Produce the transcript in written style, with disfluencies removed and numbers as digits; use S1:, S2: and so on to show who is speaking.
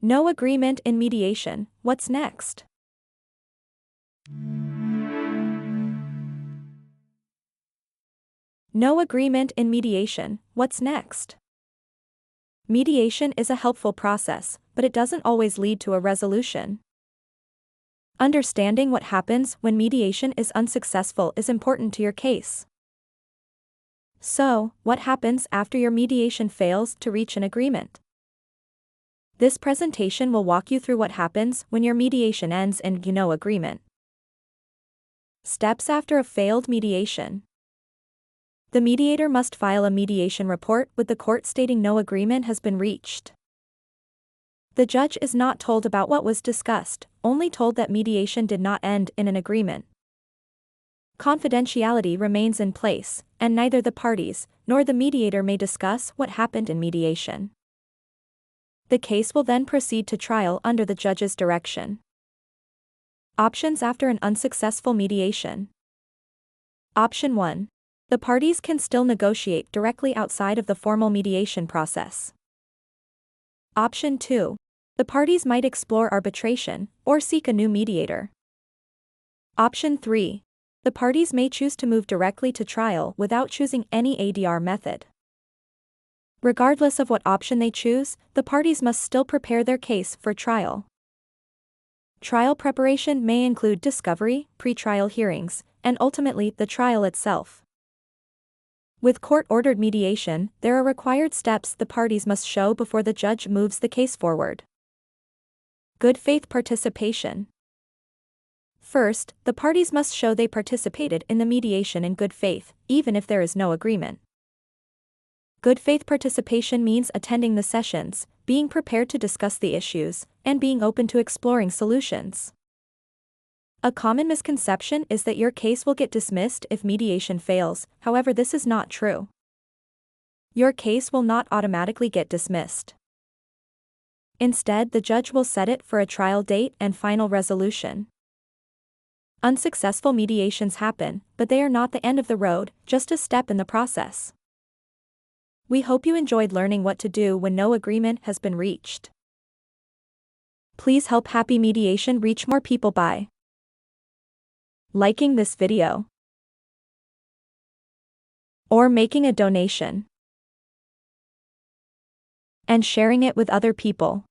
S1: No agreement in mediation, what's next? No agreement in mediation, what's next? Mediation is a helpful process, but it doesn't always lead to a resolution. Understanding what happens when mediation is unsuccessful is important to your case. So, what happens after your mediation fails to reach an agreement? This presentation will walk you through what happens when your mediation ends in no agreement. Steps after a failed mediation. The mediator must file a mediation report with the court stating no agreement has been reached. The judge is not told about what was discussed, only told that mediation did not end in an agreement. Confidentiality remains in place, and neither the parties nor the mediator may discuss what happened in mediation. The case will then proceed to trial under the judge's direction. Options after an unsuccessful mediation. Option 1. The parties can still negotiate directly outside of the formal mediation process. Option 2. The parties might explore arbitration or seek a new mediator. Option 3. The parties may choose to move directly to trial without choosing any ADR method. Regardless of what option they choose, the parties must still prepare their case for trial. Trial preparation may include discovery, pre-trial hearings, and ultimately the trial itself. With court-ordered mediation, there are required steps the parties must show before the judge moves the case forward. Good faith participation. First, the parties must show they participated in the mediation in good faith, even if there is no agreement. Good faith participation means attending the sessions, being prepared to discuss the issues, and being open to exploring solutions. A common misconception is that your case will get dismissed if mediation fails, however, this is not true. Your case will not automatically get dismissed. Instead, the judge will set it for a trial date and final resolution. Unsuccessful mediations happen, but they are not the end of the road, just a step in the process. We hope you enjoyed learning what to do when no agreement has been reached. Please help Happy Mediation reach more people by liking this video or making a donation and sharing it with other people.